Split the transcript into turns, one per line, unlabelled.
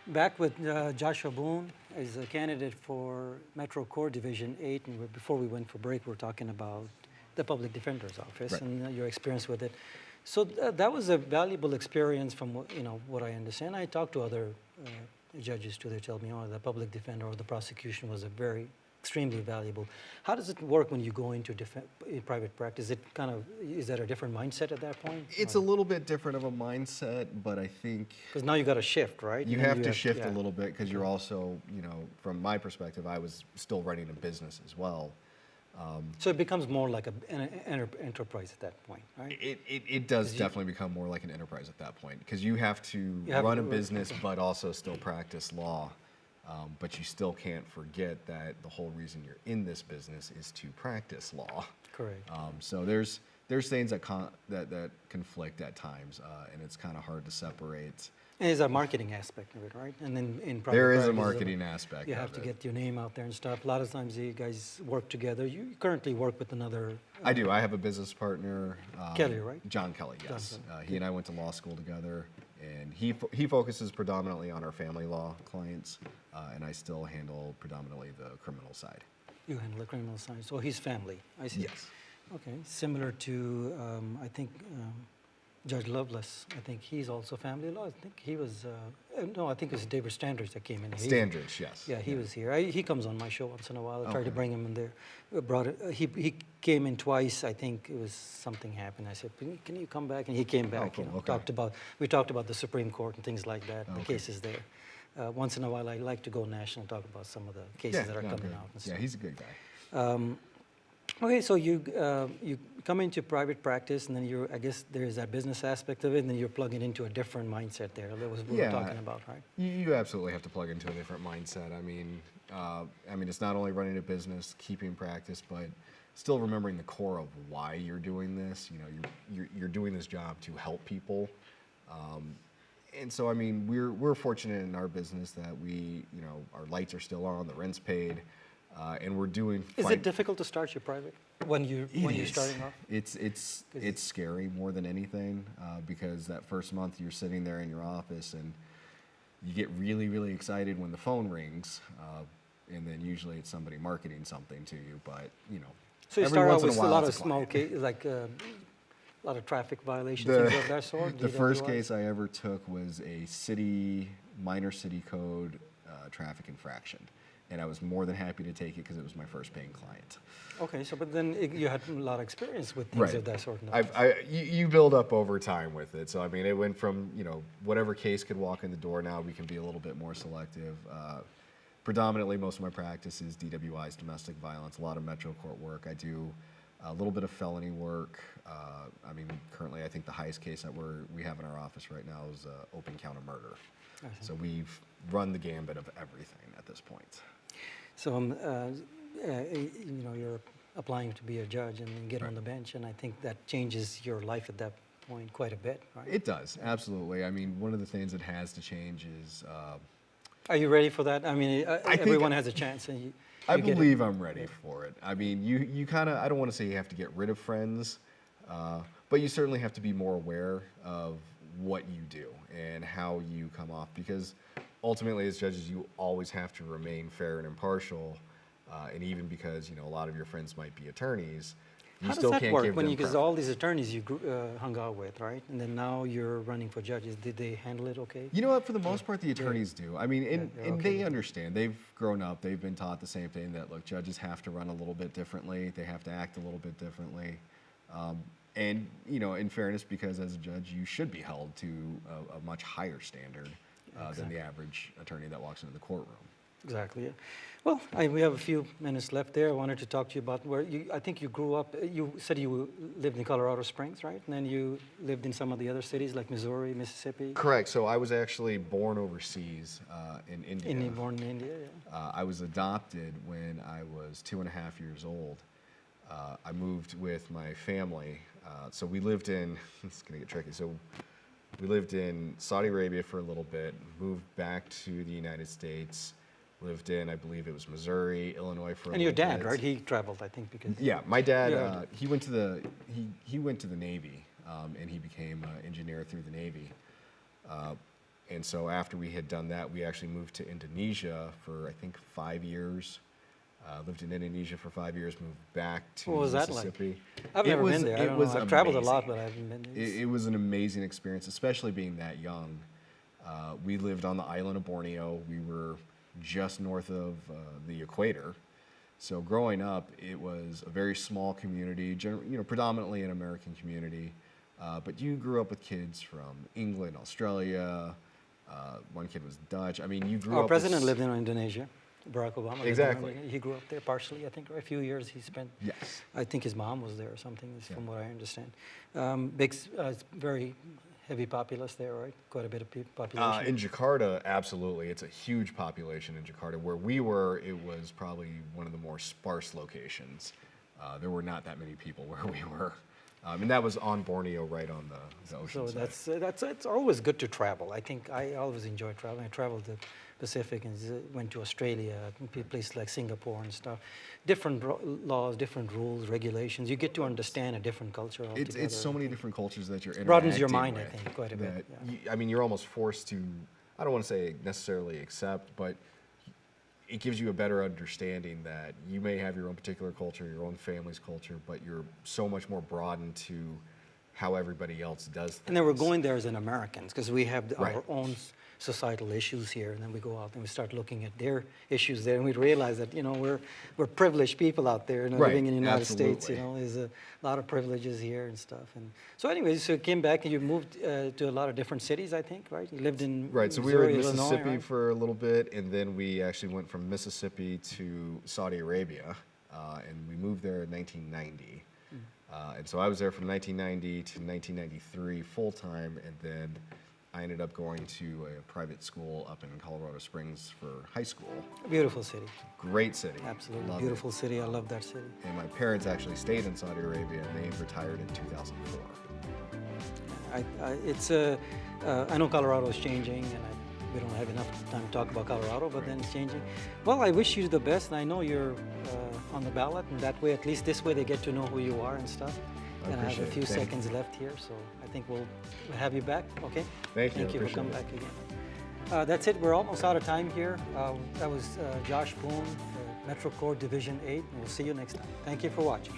Back with Joshua Boone as a candidate for Metro Core Division 8, and before we went for break, we were talking about the Public Defender's Office
Right.
and your experience with it. So that was a valuable experience from what I understand. I talked to other judges too. They tell me, oh, the public defender or the prosecution was a very extremely valuable. How does it work when you go into private practice? Is that a different mindset at that point?
It's a little bit different of a mindset, but I think
Because now you got to shift, right?
you
And
have to shift
yeah.
a little bit because you're also, from my perspective, I was still running a business as well.
So it becomes more like an enterprise at that point, right?
It does definitely become more like an enterprise at that point because you have to run a business but also still practice law. But you still can't forget that the whole reason you're in this business is to practice law.
Correct.
So there's things that that conflict at times, and it's kind of hard to separate.
And there's a marketing aspect of it, right? And then in private
There is a
practice,
marketing aspect.
you have to
of it.
get your name out there and stuff. A lot of times you guys work together. You currently work with another.
I do. I have a business partner.
Kelly, right?
John Kelly, yes.
John Kelly.
He and I went to law school together, and he focuses predominantly on our family law clients, and I still handle predominantly the criminal side.
You handle the criminal side. So he's family. I see.
Yes.
Okay. Similar to, I think, Judge Lovelace. I think he's also family law. I think he was, no, I think it was David Standridge that came in.
Standards, yes.
Yeah, he was here. He comes on my show once in a while. I try to bring him in there. He came in twice. I think it was something happened. I said, can you come back? And he came back.
cool. Okay.
We talked about the Supreme Court and things like that, the cases there. Once in a while, I like to go national, talk about some of the cases that are coming out. And
Yeah,
stuff.
he's a good guy.
Okay, so you come into private practice, and then I guess there's that business aspect of it, and then you're plugging into a different mindset there. That was what we were talking about, right?
You absolutely have to plug into a different mindset. I mean, it's not only running a business, keeping practice, but still remembering the core of why you're doing this. You're doing this job to help people, and so I mean, we're fortunate in our business that our lights are still on, the rent's paid. And we're doing.
Is it difficult to start your private when you're starting off?
It's scary more than anything because that first month you're sitting there in your office and you get really, really excited when the phone rings, and then usually it's somebody marketing something to you. But
So you
every
start out
once in
with a
while
lot
it's
of small
client.
cases, like a lot of traffic violations, things of that sort.
The first
DWIs?
case I ever took was a minor city code traffic infraction. And I was more than happy to take it because it was my first paying client.
Okay, but then you had a lot of experience with things of that sort.
You build up over time with it. So I mean, it went from whatever case could walk in the door. Now we can be a little bit more selective. Predominantly, most of my practice is DWIs, domestic violence. A lot of Metro Court work. I do a little bit of felony work. Currently, I think the highest case that we have in our office right now is open count of murder. So we've run the gambit of everything at this point.
So, you're applying to be a judge and then get on the bench, and I think that changes your life at that point quite a bit, right?
It does, absolutely. I mean, one of the things that has to change is...
Are you ready for that? I mean, everyone has a chance. And
I believe I'm ready for it. I mean, you kind of, I don't want to say you have to get rid of friends, but you certainly have to be more aware of what you do and how you come off, because ultimately as judges you always have to remain fair and impartial, and even because a lot of your friends might be attorneys, you still can't give them
How does that work because
preference.
all these attorneys you hung out with, right? And then now you're running for judges. Did they handle it okay?
You know what? For the most part, the attorneys do. I mean, and
okay
they understand. They've grown up. They've been taught the same thing, that, look, judges have to run a little bit differently. They have to act a little bit differently. And, in fairness, because as a judge, you should be held to a much higher standard than the average attorney that walks into the courtroom.
Exactly. Yeah. Well, we have a few minutes left there. I wanted to talk to you about I think you grew up. You said you lived in Colorado Springs, right? And then you lived in some of the other cities like Missouri, Mississippi.
Correct. So I was actually born overseas in India.
Born in India, yeah.
I was adopted when I was 2.5 years old. I moved with my family. So we lived in, it's going to get tricky. So we lived in Saudi Arabia for a little bit, moved back to the United States, lived in, I believe it was Missouri, Illinois for a little bit.
And your dad, right? He traveled, I think, because...
Yeah, my dad, he went to the Navy, and he became an engineer through the Navy. And so after we had done that, we actually moved to Indonesia for, I think, 5 years. Lived in Indonesia for 5 years, moved back to
What was that like?
Mississippi.
I've never been there. I don't know. I've traveled a lot,
amazing.
but I haven't been there.
It was an amazing experience, especially being that young. We lived on the island of Borneo. We were just north of the equator. So growing up, it was a very small community, predominantly an American community. But you grew up with kids from England, Australia. One kid was Dutch. I mean, you grew
Our
up.
president lived in Indonesia. Barack Obama. lived in
Exactly.
Indonesia. He grew up there partially, I think, a few years he spent.
Yes.
I think his mom was there or something, is
Yeah.
from what I understand. Very heavy populace there, right? Quite a bit of population.
In Jakarta, absolutely. It's a huge population in Jakarta. Where we were, it was probably one of the more sparse locations. There were not that many people where we were. And that was on Borneo, right on the ocean
So
side.
it's always good to travel. I think I always enjoy traveling. I traveled the Pacific and went to Australia, places like Singapore and stuff. Different laws, different rules, regulations. You get to understand a different culture altogether.
It's so many different cultures that you're interacting
Broadens your mind, I
with
think, quite a bit.
that
Yeah.
I mean, you're almost forced to, I don't want to say necessarily accept, but it gives you a better understanding that you may have your own particular culture, your own family's culture, but you're so much more broadened to how everybody else does things.
And then we're going there as an Americans because we have
Right.
our own societal issues here, and then we go out and we start looking at their issues there, and we realize that we're privileged people out there,
Right,
living in the United States.
absolutely.
There's a lot of privileges here and stuff. And so, anyways, so you came back and you moved to a lot of different cities, I think, right? You lived in
Right, so we were in
Missouri,
Mississippi
Illinois, right?
for a little bit, and then we actually went from Mississippi to Saudi Arabia, and we moved there in 1990. And so I was there from 1990 to 1993 full-time, and then I ended up going to a private school up in Colorado Springs for high school.
Beautiful city,
Great city.
absolutely
Loved
beautiful city. I love that city.
it. And my parents actually stayed in Saudi Arabia, and they retired in 2004.
I know Colorado is changing, and we don't have enough time to talk about Colorado, but then it's changing. Well, I wish you the best, and I know you're on the ballot, and that way, at least this way, they get to know who you are and stuff.
I
And I have a
appreciate
few
it. Thank
seconds left here, so I think we'll have you back, okay?
Thank you, I
Thank you for
appreciate
coming
it.
back again. That's it, we're almost out of time here. That was Josh Boone, Metro Core Division 8, and we'll see you next time. Thank you for watching.